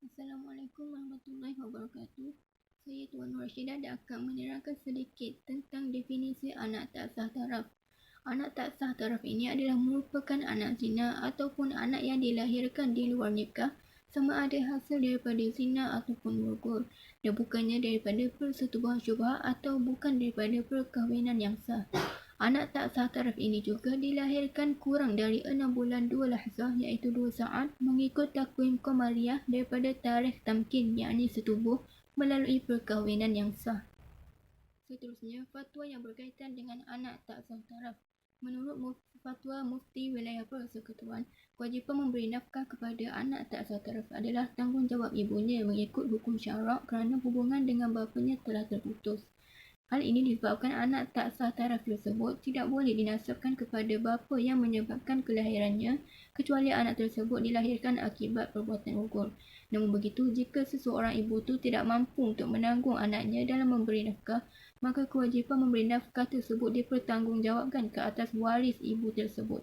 Assalamualaikum warahmatullahi wabarakatuh. Saya Tuan Nur Rashidah dan akan menerangkan sedikit tentang definisi anak tak sah taraf. Anak tak sah taraf ini adalah merupakan anak zina ataupun anak yang dilahirkan di luar nikah, sama ada hasil daripada zina ataupun gugur, dan bukannya daripada persetubuhan syubha atau bukan daripada perkahwinan yang sah. Anak tak sah taraf ini juga dilahirkan kurang dari 6 bulan 2 lahzah iaitu 2 saat mengikut takwim Qamariyah daripada tarikh tamkin yakni setubuh melalui perkahwinan yang sah. Seterusnya, fatwa yang berkaitan dengan anak tak sah taraf. Menurut fatwa Mufti Wilayah Persekutuan, kewajipan memberi nafkah kepada anak tak sah taraf adalah tanggungjawab ibunya mengikut hukum syarak kerana hubungan dengan bapanya telah terputus. Hal ini disebabkan anak tak sah taraf tersebut tidak boleh dinasabkan kepada bapa yang menyebabkan kelahirannya kecuali anak tersebut dilahirkan akibat perbuatan gugur. Namun begitu, jika seseorang ibu itu tidak mampu untuk menanggung anaknya dalam memberi nafkah, maka kewajipan memberi nafkah tersebut dipertanggungjawabkan ke atas waris ibu tersebut.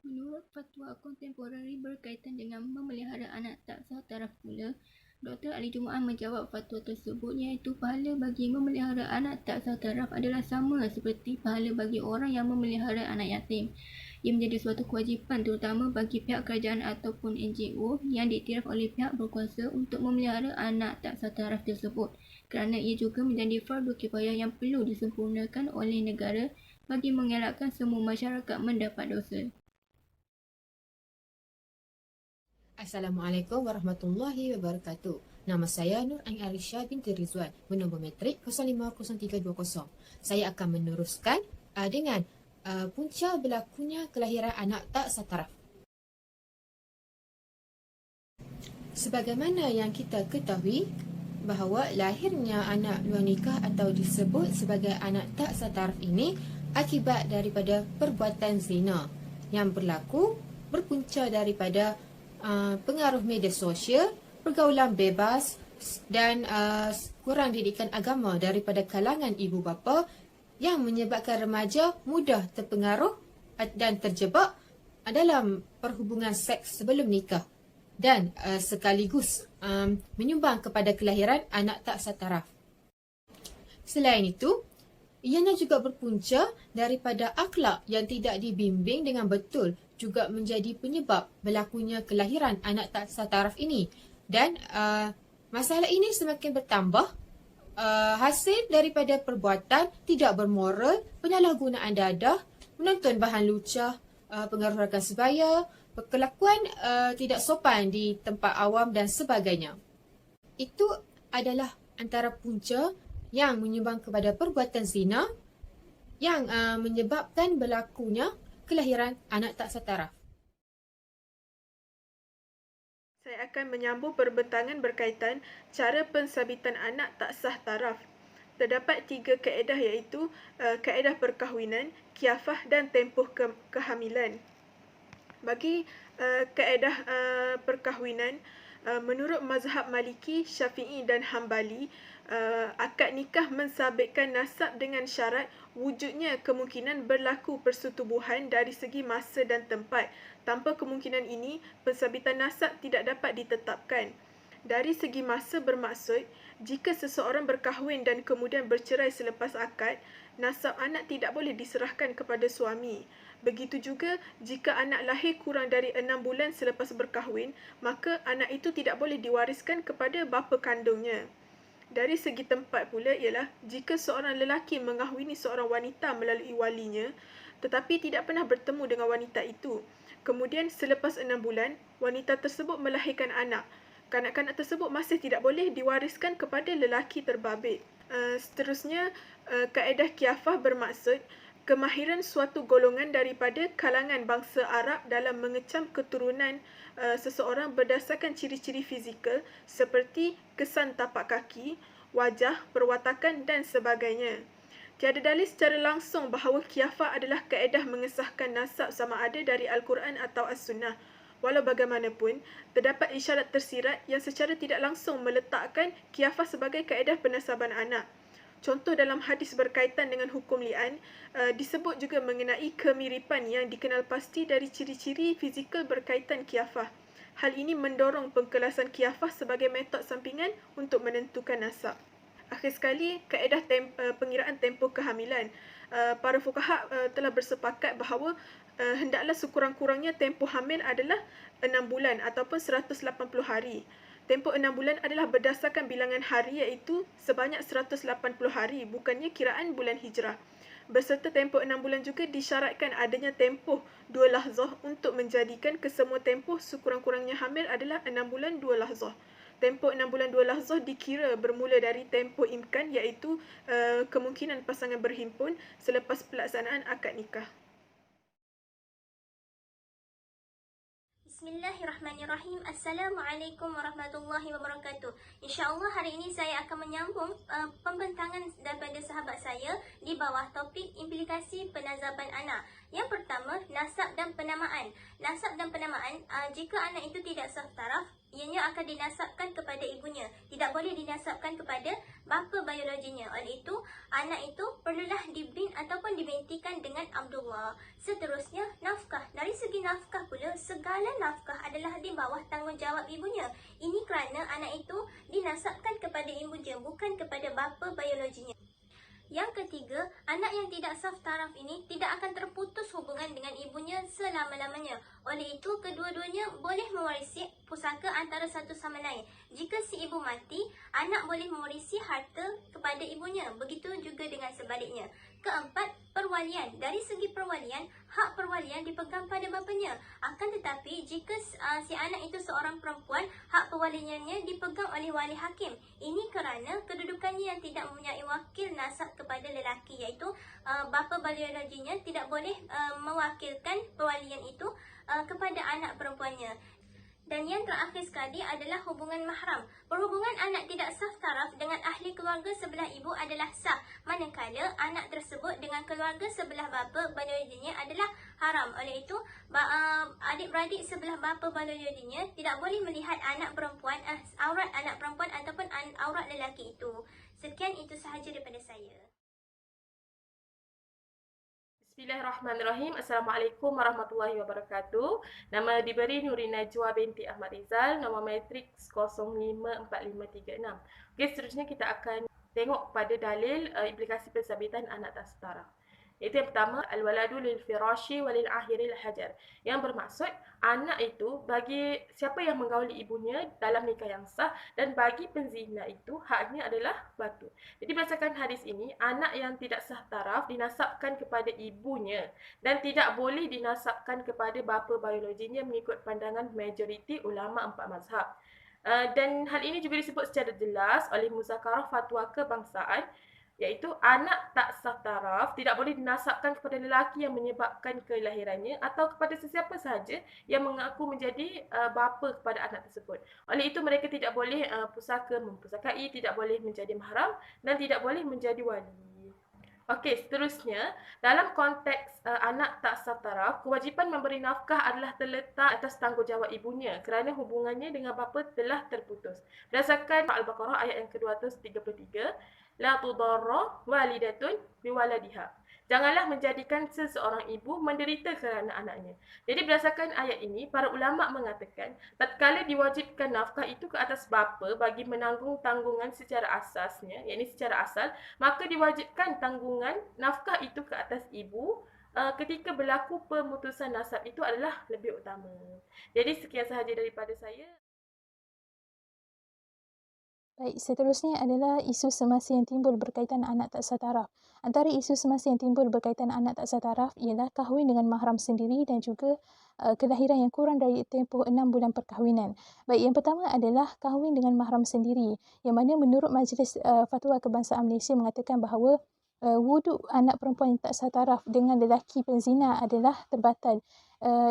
Menurut fatwa kontemporari berkaitan dengan memelihara anak tak sah taraf pula, Dr. Ali Jumaah menjawab fatwa tersebut iaitu pahala bagi memelihara anak tak sah taraf adalah sama seperti pahala bagi orang yang memelihara anak yatim. Ia menjadi suatu kewajipan terutama bagi pihak kerajaan ataupun NGO yang diiktiraf oleh pihak berkuasa untuk memelihara anak tak sah taraf tersebut kerana ia juga menjadi fardu kifayah yang perlu disempurnakan oleh negara bagi mengelakkan semua masyarakat mendapat dosa. Assalamualaikum warahmatullahi wabarakatuh. Nama saya Nur Ain Arisha binti Rizwan, bernombor matrik 050320. Saya akan meneruskan dengan punca berlakunya kelahiran anak tak sah taraf. Sebagaimana yang kita ketahui bahawa lahirnya anak luar nikah atau disebut sebagai anak tak sah taraf ini akibat daripada perbuatan zina yang berpunca daripada pengaruh media sosial, pergaulan bebas dan kurang didikan agama daripada kalangan ibu bapa yang menyebabkan remaja mudah terpengaruh dan terjebak dalam perhubungan seks sebelum nikah dan sekaligus menyumbang kepada kelahiran anak tak sah taraf. Selain itu, ianya juga berpunca daripada akhlak yang tidak dibimbing dengan betul juga menjadi penyebab berlakunya kelahiran anak tak sah taraf ini. Dan masalah ini semakin bertambah hasil daripada perbuatan tidak bermoral, penyalahgunaan dadah, menonton bahan lucah, pengaruh rakan sebaya, perkelakuan tidak sopan di tempat awam dan sebagainya. Itu adalah antara punca yang menyumbang kepada perbuatan zina yang menyebabkan berlakunya kelahiran anak tak sah taraf. Saya akan menyambung perbentangan berkaitan cara pensabitan anak tak sah taraf. Terdapat 3 kaedah iaitu kaedah perkahwinan, kiafah dan tempoh kehamilan. Bagi kaedah perkahwinan, menurut mazhab Maliki, Syafi'i dan Hambali, akad nikah mensabitkan nasab dengan syarat wujudnya kemungkinan berlaku persetubuhan dari segi masa dan tempat. Tanpa kemungkinan ini, pensabitan nasab tidak dapat ditetapkan. Dari segi masa bermaksud, jika seseorang berkahwin dan kemudian bercerai selepas akad, nasab anak tidak boleh diserahkan kepada suami. Begitu juga jika anak lahir kurang dari 6 bulan selepas berkahwin, maka anak itu tidak boleh diwariskan kepada bapa kandungnya. Dari segi tempat pula ialah jika seorang lelaki mengahwini seorang wanita melalui walinya tetapi tidak pernah bertemu dengan wanita itu. Kemudian selepas 6 bulan, wanita tersebut melahirkan anak. Kanak-kanak tersebut masih tidak boleh diwariskan kepada lelaki terbabit. Seterusnya, kaedah kiafah bermaksud kemahiran suatu golongan daripada kalangan bangsa Arab dalam mengecam keturunan seseorang berdasarkan ciri-ciri fizikal seperti kesan tapak kaki, wajah, perwatakan dan sebagainya. Tiada dalil secara langsung bahawa kiafah adalah kaedah mengesahkan nasab sama ada dari Al-Quran atau As-Sunnah. Walau bagaimanapun, terdapat isyarat tersirat yang secara tidak langsung meletakkan kiafah sebagai kaedah penasaban anak. Contoh dalam hadis berkaitan dengan hukum li'an disebut juga mengenai kemiripan yang dikenal pasti dari ciri-ciri fizikal berkaitan kiafah. Hal ini mendorong pengkelasan khilafah sebagai metod sampingan untuk menentukan nasab. Akhir sekali, kaedah pengiraan tempoh kehamilan. Para fuqaha telah bersepakat bahawa hendaklah sekurang-kurangnya tempoh hamil adalah 6 bulan ataupun 180 hari. Tempoh 6 bulan adalah berdasarkan bilangan hari iaitu sebanyak 180 hari, bukannya kiraan bulan hijrah. Berserta tempoh 6 bulan juga disyaratkan adanya tempoh 2 lahzah untuk menjadikan kesemua tempoh sekurang-kurangnya hamil adalah 6 bulan 2 lahzah. Tempoh 6 bulan 2 lahzah dikira bermula dari tempoh imkan iaitu kemungkinan pasangan berhimpun selepas pelaksanaan akad nikah. Bismillahirrahmanirrahim. Assalamualaikum warahmatullahi wabarakatuh. InsyaAllah hari ini saya akan menyambung pembentangan daripada sahabat saya di bawah topik implikasi penazaban anak. Yang pertama, nasab dan penamaan. Nasab dan penamaan, jika anak itu tidak sah taraf, ianya akan dinasabkan kepada ibunya. Tidak boleh dinasabkan kepada bapa biologinya. Oleh itu, anak itu perlulah dibin ataupun dibintikan dengan Abdullah. Seterusnya, nafkah. Dari segi nafkah pula, segala nafkah adalah di bawah tanggungjawab ibunya. Ini kerana anak itu dinasabkan kepada ibunya, bukan kepada bapa biologinya. Yang ketiga, anak yang tidak sah taraf ini tidak akan terputus hubungan dengan ibunya selama-lamanya. Oleh itu, kedua-duanya boleh mewarisi pusaka antara satu sama lain. Jika si ibu mati, anak boleh mewarisi harta kepada ibunya. Begitu juga dengan sebaliknya. Keempat, perwalian. Dari segi perwalian, hak perwalian dipegang pada bapanya. Akan tetapi, jika si anak itu seorang perempuan, hak perwaliannya dipegang oleh wali hakim. Ini kerana kedudukannya yang tidak mempunyai wakil nasab kepada lelaki, iaitu bapa biologinya tidak boleh mewakilkan perwalian itu kepada anak perempuannya. Dan yang terakhir sekali adalah hubungan mahram. Perhubungan anak tidak sah taraf dengan ahli keluarga sebelah ibu adalah sah, manakala anak tersebut dengan keluarga sebelah bapa biologinya adalah haram. Oleh itu, adik-beradik sebelah bapa biologinya tidak boleh melihat aurat anak perempuan ataupun aurat lelaki itu. Sekian, itu sahaja daripada saya. Bismillahirrahmanirrahim. Assalamualaikum warahmatullahi wabarakatuh. Nama diberi Nuri Najwa binti Ahmad Rizal, nombor matriks 054536. Okey, seterusnya kita akan tengok pada dalil implikasi pensabitan anak tak setara. Itu yang pertama, al-waladu lil firashi walil akhiril hajar. Yang bermaksud anak itu bagi siapa yang menggauli ibunya dalam nikah yang sah, dan bagi penzina itu haknya adalah batu. Jadi berdasarkan hadis ini, anak yang tidak sah taraf dinasabkan kepada ibunya dan tidak boleh dinasabkan kepada bapa biologinya mengikut pandangan majoriti ulama 4 mazhab. Dan hal ini juga disebut secara jelas oleh Muzakarah Fatwa Kebangsaan, iaitu anak tak sah taraf tidak boleh dinasabkan kepada lelaki yang menyebabkan kelahirannya atau kepada sesiapa sahaja yang mengaku menjadi bapa kepada anak tersebut. Oleh itu, mereka tidak boleh mempusakai, tidak boleh menjadi mahram dan tidak boleh menjadi wali. Okey, seterusnya, dalam konteks anak tak sah taraf, kewajipan memberi nafkah adalah terletak atas tanggungjawab ibunya kerana hubungannya dengan bapa telah terputus. Berdasarkan Al-Baqarah ayat yang ke-233, la tudarra walidatun biwaladiha. Janganlah menjadikan seseorang ibu menderita kerana anaknya. Jadi berdasarkan ayat ini, para ulama mengatakan tatkala diwajibkan nafkah itu ke atas bapa bagi menanggung tanggungan secara asasnya, iaitu secara asal, maka diwajibkan tanggungan nafkah itu ke atas ibu ketika berlaku pemutusan nasab itu adalah lebih utama. Jadi sekian sahaja daripada saya. Baik, seterusnya adalah isu semasa yang timbul berkaitan anak tak sah taraf. Antara isu semasa yang timbul berkaitan anak tak sah taraf ialah kahwin dengan mahram sendiri dan juga kelahiran yang kurang dari tempoh 6 bulan perkahwinan. Baik, yang pertama adalah kahwin dengan mahram sendiri, yang mana menurut Majlis Fatwa Kebangsaan Malaysia mengatakan bahawa wuduk anak perempuan yang tak sah taraf dengan lelaki penzina adalah terbatal.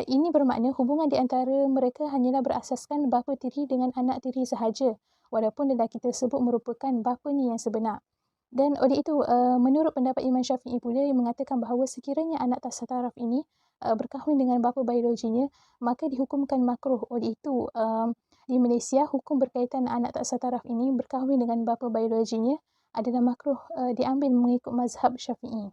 Ini bermakna hubungan di antara mereka hanyalah berasaskan bapa tiri dengan anak tiri sahaja, walaupun lelaki tersebut merupakan bapanya yang sebenar. Dan oleh itu, menurut pendapat Imam Syafi'i pula yang mengatakan bahawa sekiranya anak tak sah taraf ini berkahwin dengan bapa biologinya, maka dihukumkan makruh. Oleh itu, di Malaysia, hukum berkaitan anak tak sah taraf ini berkahwin dengan bapa biologinya adalah makruh diambil mengikut mazhab Syafi'i.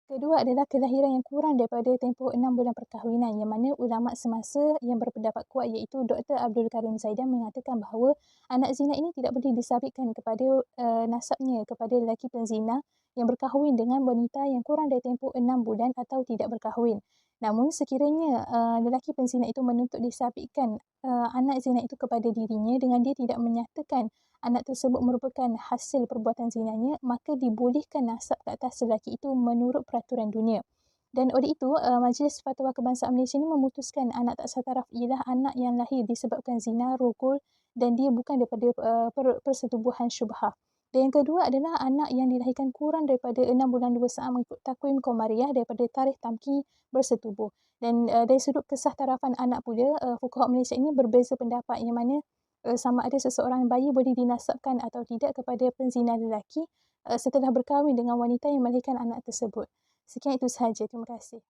Kedua adalah kelahiran yang kurang daripada tempoh 6 bulan perkahwinan, yang mana ulama semasa yang berpendapat kuat iaitu Dr. Abdul Karim Zaidan mengatakan bahawa anak zina ini tidak boleh disabitkan kepada nasabnya kepada lelaki penzina yang berkahwin dengan wanita yang kurang dari tempoh 6 bulan atau tidak berkahwin. Namun sekiranya lelaki penzina itu menuntut disabitkan anak zina itu kepada dirinya dengan dia tidak menyatakan anak tersebut merupakan hasil perbuatan zinanya, maka dibolehkan nasab ke atas lelaki itu menurut peraturan dunia. Dan oleh itu, Majlis Fatwa Kebangsaan Malaysia ini memutuskan anak tak sah taraf ialah anak yang lahir disebabkan zina, rogol dan dia bukan daripada persetubuhan syubhah. Dan yang kedua adalah anak yang dilahirkan kurang daripada 6 bulan 2 saat mengikut takwim Qamariah daripada tarikh tamki bersetubuh. Dan dari sudut kesah tarafan anak pula, fuqaha Malaysia ini berbeza pendapat yang mana sama ada seseorang bayi boleh dinasabkan atau tidak kepada penzina lelaki setelah berkahwin dengan wanita yang melahirkan anak tersebut. Sekian itu sahaja. Terima kasih.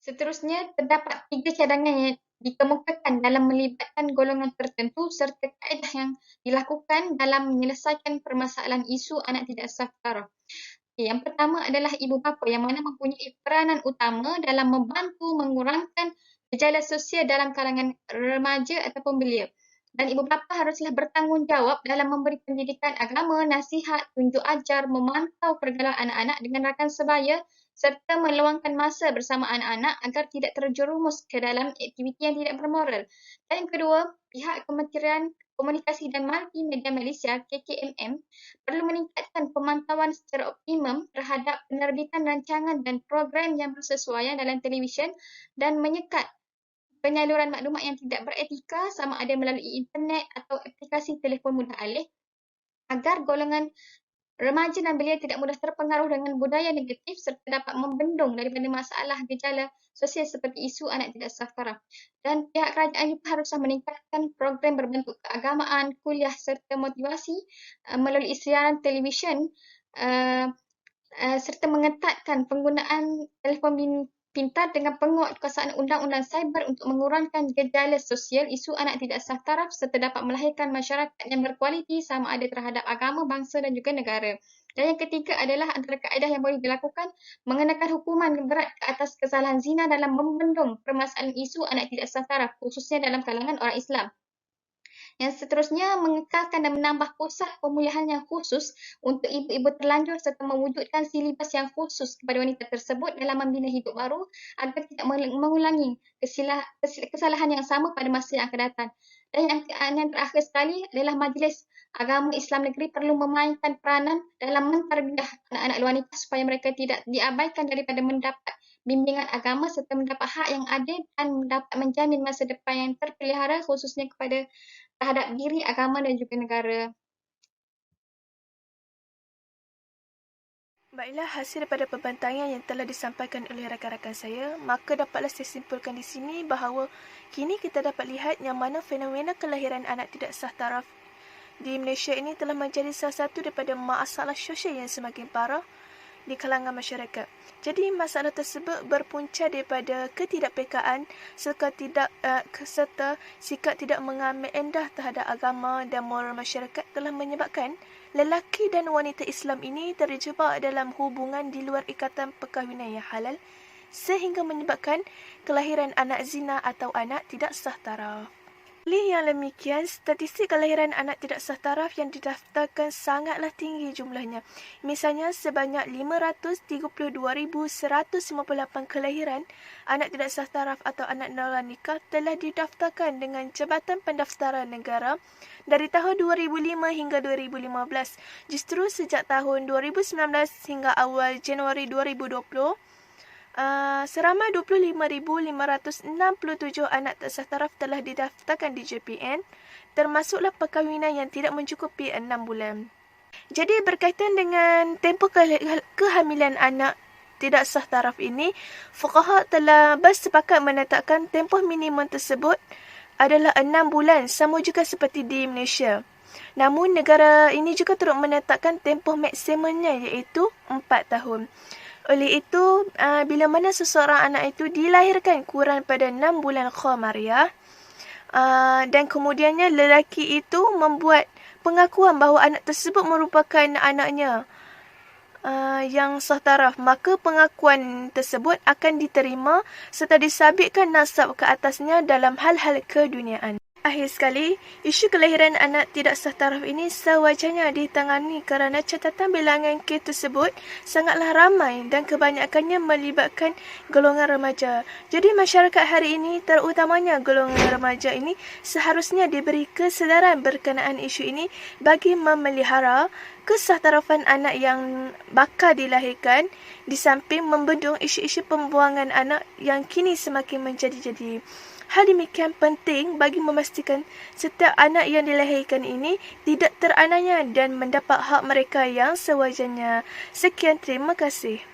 Seterusnya, terdapat 3 cadangan yang dikemukakan dalam melibatkan golongan tertentu serta kaedah yang dilakukan dalam menyelesaikan permasalahan isu anak tidak sah taraf. Yang pertama adalah ibu bapa yang mana mempunyai peranan utama dalam membantu mengurangkan gejala sosial dalam kalangan remaja ataupun belia. Dan ibu bapa haruslah bertanggungjawab dalam memberi pendidikan agama, nasihat, tunjuk ajar, memantau pergaulan anak-anak dengan rakan sebaya serta meluangkan masa bersama anak-anak agar tidak terjerumus ke dalam aktiviti yang tidak bermoral. Dan yang kedua, pihak Kementerian Komunikasi dan Multimedia Malaysia KKMM perlu meningkatkan pemantauan secara optimum terhadap penerbitan rancangan dan program yang bersesuaian dalam televisyen dan menyekat penyaluran maklumat yang tidak beretika sama ada melalui internet atau aplikasi telefon mudah alih agar golongan remaja dan belia tidak mudah terpengaruh dengan budaya negatif serta dapat membendung daripada masalah gejala sosial seperti isu anak tidak sah taraf. Dan pihak kerajaan juga haruslah meningkatkan program berbentuk keagamaan, kuliah serta motivasi melalui siaran televisyen serta mengetatkan penggunaan telefon pintar dengan penguatkuasaan undang-undang cyber untuk mengurangkan gejala sosial isu anak tidak sah taraf serta dapat melahirkan masyarakat yang berkualiti sama ada terhadap agama, bangsa dan juga negara. Dan yang ketiga adalah antara kaedah yang boleh dilakukan mengenakan hukuman berat ke atas kesalahan zina dalam membendung permasalahan isu anak tidak sah taraf khususnya dalam kalangan orang Islam. Yang seterusnya, mengekalkan dan menambah pusat pemulihan yang khusus untuk ibu-ibu terlanjur serta mewujudkan silibus yang khusus kepada wanita tersebut dalam membina hidup baru agar tidak mengulangi kesalahan yang sama pada masa yang akan datang. Dan yang terakhir sekali adalah Majlis Agama Islam Negeri perlu memainkan peranan dalam mentarbiah anak-anak luar nikah supaya mereka tidak diabaikan daripada mendapat bimbingan agama serta mendapat hak yang adil dan dapat menjamin masa depan yang terpelihara khususnya terhadap diri, agama dan juga negara. Baiklah, hasil daripada pembentangan yang telah disampaikan oleh rakan-rakan saya, maka dapatlah saya simpulkan di sini bahawa kini kita dapat lihat yang mana fenomena kelahiran anak tidak sah taraf di Malaysia ini telah menjadi salah satu daripada masalah sosial yang semakin parah di kalangan masyarakat. Jadi masalah tersebut berpunca daripada ketidakpekaan serta sikap tidak mengambil endah terhadap agama dan moral masyarakat telah menyebabkan lelaki dan wanita Islam ini terjebak dalam hubungan di luar ikatan perkahwinan yang halal sehingga menyebabkan kelahiran anak zina atau anak tidak sah taraf. Oleh yang demikian, statistik kelahiran anak tidak sah taraf yang didaftarkan sangatlah tinggi jumlahnya. Misalnya, sebanyak 532,158 kelahiran anak tidak sah taraf atau anak luar nikah telah didaftarkan dengan Jabatan Pendaftaran Negara dari tahun 2005 hingga 2015. Justru sejak tahun 2019 hingga awal Januari 2020, seramai 25,567 anak tak sah taraf telah didaftarkan di JPN, termasuklah perkahwinan yang tidak mencukupi 6 bulan. Jadi berkaitan dengan tempoh kehamilan anak tidak sah taraf ini, fuqaha telah bersepakat menetapkan tempoh minimum tersebut adalah 6 bulan, sama juga seperti di Malaysia. Namun negara ini juga turut menetapkan tempoh maksimumnya iaitu 4 tahun. Oleh itu, bila mana seseorang anak itu dilahirkan kurang pada 6 bulan Qamariah dan kemudiannya lelaki itu membuat pengakuan bahawa anak tersebut merupakan anaknya yang sah taraf, maka pengakuan tersebut akan diterima serta disabitkan nasab ke atasnya dalam hal-hal keduniaan. Akhir sekali, isu kelahiran anak tidak sah taraf ini sewajarnya ditangani kerana catatan bilangan kes tersebut sangatlah ramai dan kebanyakannya melibatkan golongan remaja. Jadi masyarakat hari ini, terutamanya golongan remaja ini, seharusnya diberi kesedaran berkenaan isu ini bagi memelihara kesahtarafan anak yang bakal dilahirkan di samping membendung isu-isu pembuangan anak yang kini semakin menjadi-jadi. Hal demikian penting bagi memastikan setiap anak yang dilahirkan ini tidak teraniaya dan mendapat hak mereka yang sewajarnya. Sekian, terima kasih.